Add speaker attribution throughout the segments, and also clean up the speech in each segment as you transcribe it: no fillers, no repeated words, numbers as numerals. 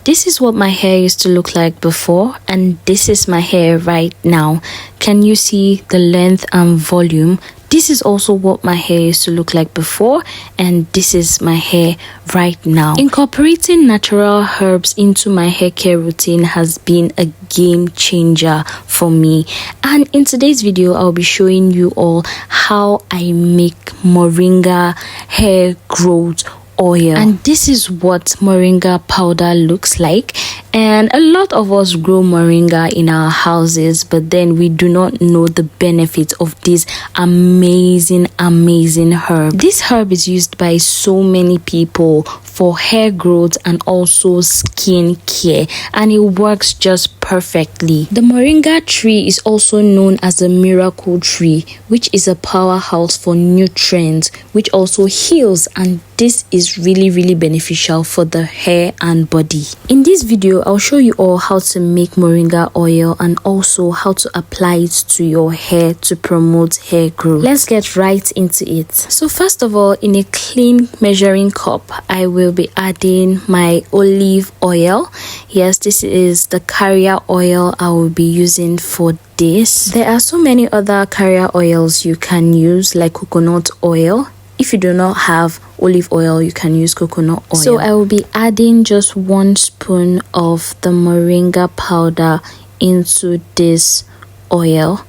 Speaker 1: This is what my hair used to look like before, and this is my hair right now. Can you see the length and volume? This is also what my hair used to look like before, and this is my hair right now. Incorporating natural herbs into my hair care routine has been a game changer for me, and in today's video I'll be showing you all how I make moringa hair growth oil. And this is what moringa powder looks like. And a lot of us grow moringa in our houses, but then we do not know the benefits of this amazing herb. This herb is used by so many people for hair growth and also skin care, and it works just perfectly. The moringa tree is also known as the miracle tree, which is a powerhouse for nutrients, which also heals, and this is really beneficial for the hair and body. In this video, I'll show you all how to make moringa oil and also how to apply it to your hair to promote hair growth. Let's get right into it. So first of all, in a clean measuring cup, I will be adding my olive oil. Yes, this is the carrier oil I will be using for this. There are so many other carrier oils you can use, like coconut oil. If you do not have olive oil, you can use coconut oil. So I will be adding just 1 spoon of the moringa powder into this oil.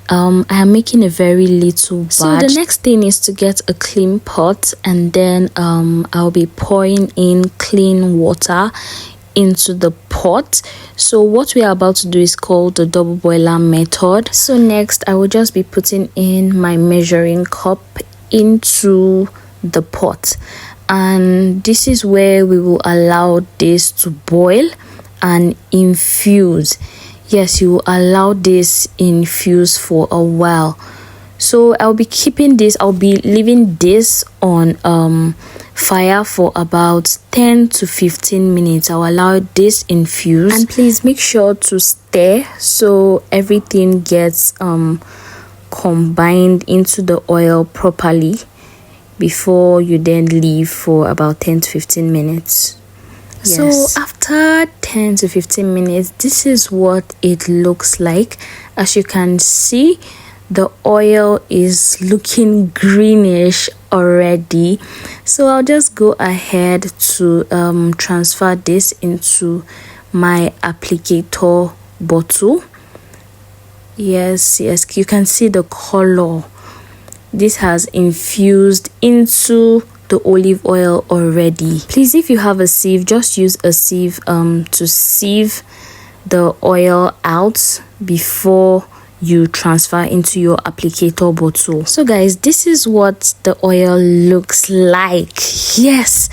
Speaker 1: I am making a very little batch. So the next thing is to get a clean pot, and then I'll be pouring in clean water into the pot. So what we are about to do is called the double boiler method. So next I will just be putting in my measuring cup into the pot, and this is where we will allow this to boil and infuse. Yes, you will allow this infuse for a while. So I'll be keeping this, I'll be leaving this on fire for about 10 to 15 minutes. I'll allow this infuse, and please make sure to stir so everything gets combined into the oil properly before you then leave for about 10 to 15 minutes. Yes. So after 10 to 15 minutes, this is what it looks like. As you can see, the oil is looking greenish already. So I'll just go ahead to transfer this into my applicator bottle. Yes, you can see the color. This has infused into the olive oil already. Please, if you have a sieve, just use a sieve to sieve the oil out before you transfer into your applicator bottle. So guys, this is what the oil looks like. Yes,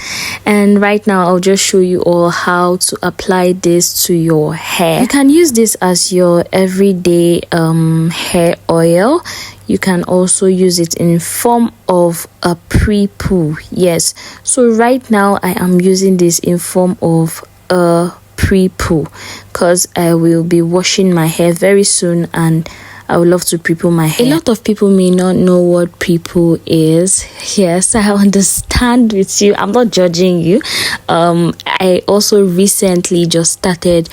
Speaker 1: and right now I'll just show you all how to apply this to your hair. You can use this as your everyday hair oil. You can also use it in form of a pre-poo. Yes, so right now I am using this in form of a pre-poo because I will be washing my hair very soon, and I would love to pre-poo my hair. A lot of people may not know what pre-poo is. Yes, I understand with you. I'm not judging you. I also recently just started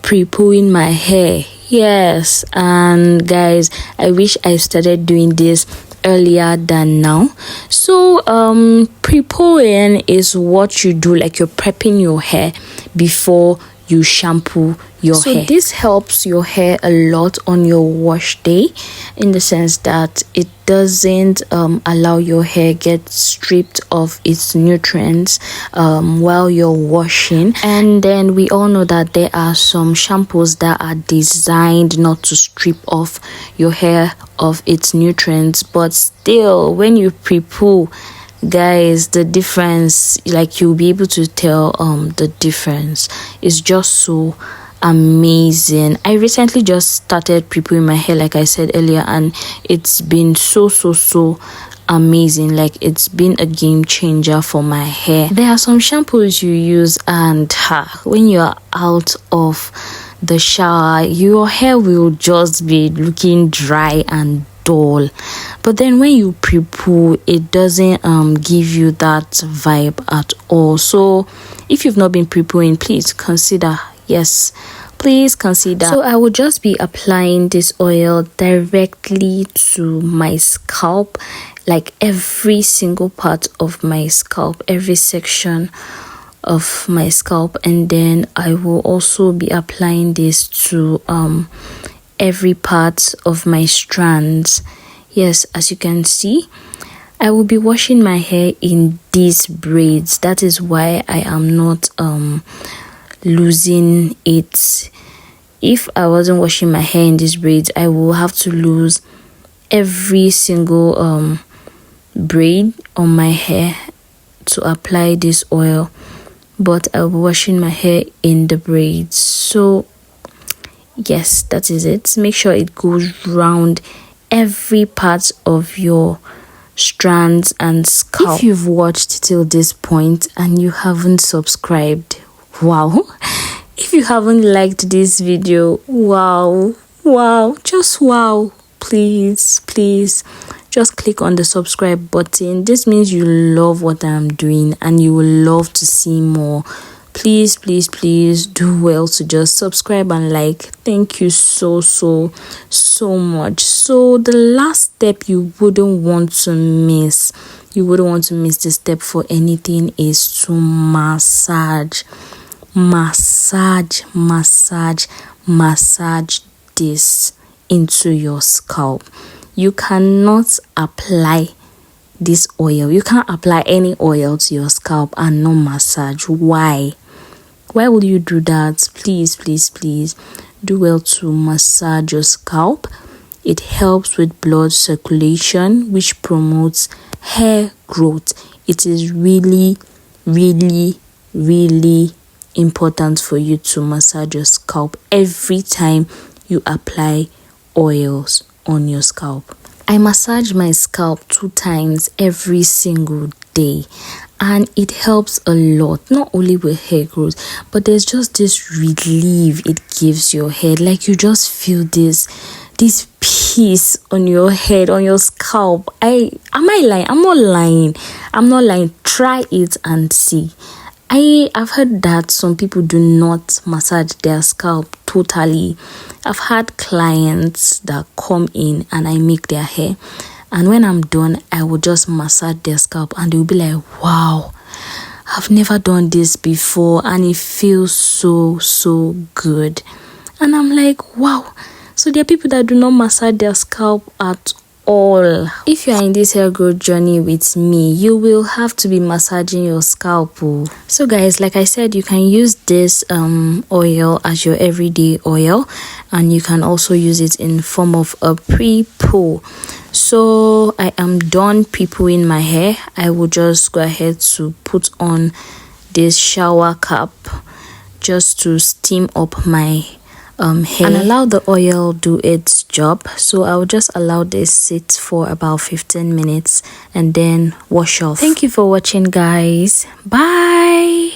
Speaker 1: pre-pooing my hair. Yes, and guys, I wish I started doing this earlier than now. So pre-pooing is what you do, like you're prepping your hair before you shampoo your hair. So this helps your hair a lot on your wash day, in the sense that it doesn't allow your hair get stripped of its nutrients while you're washing. And then we all know that there are some shampoos that are designed not to strip off your hair of its nutrients, but still when you pre-poo, guys, the difference, like you'll be able to tell the difference is just so amazing. I recently just started pre-pooing my hair, like I said earlier, and it's been so amazing. Like, it's been a game changer for my hair. There are some shampoos you use, and when you're out of the shower, your hair will just be looking dry and dull, but then when you pre-poo, it doesn't give you that vibe at all. So if you've not been pre-pooing, please consider. Yes, please consider. So I will just be applying this oil directly to my scalp, like every single part of my scalp, every section of my scalp. And then I will also be applying this to every part of my strands. Yes, as you can see, I will be washing my hair in these braids. That is why I am not losing it. If I wasn't washing my hair in these braids, I will have to lose every single braid on my hair to apply this oil, but I'll be washing my hair in the braids. So yes, that is it. Make sure it goes round every part of your strands and scalp. If you've watched till this point and you haven't subscribed, wow. If you haven't liked this video, wow, just wow. Please just click on the subscribe button. This means you love what I'm doing and you will love to see more. Please do well to just subscribe and like. Thank you so much. So the last step you wouldn't want to miss, this step for anything, is to massage this into your scalp. You cannot apply this oil, you can't apply any oil to your scalp and not massage. Why will you do that? Please do well to massage your scalp. It helps with blood circulation, which promotes hair growth. It is really important for you to massage your scalp every time you apply oils on your scalp. I massage my scalp 2 times every single day, and it helps a lot, not only with hair growth, but there's just this relief it gives your head. Like you just feel this peace on your head, on your scalp. Am I lying? I'm not lying. Try it and see. I've heard that some people do not massage their scalp totally. I've had clients that come in and I make their hair, and when I'm done, I will just massage their scalp and they'll be like, wow, I've never done this before and it feels so good. And I'm like, wow. So there are people that do not massage their scalp at all. If you are in this hair growth journey with me, you will have to be massaging your scalp. So guys, like I said, you can use this oil as your everyday oil, and you can also use it in form of a pre-poo. So I am done pre-pooing my hair. I will just go ahead to put on this shower cap just to steam up my hair and allow the oil do its job. So I'll just allow this sit for about 15 minutes and then wash off. Thank you for watching, guys. Bye.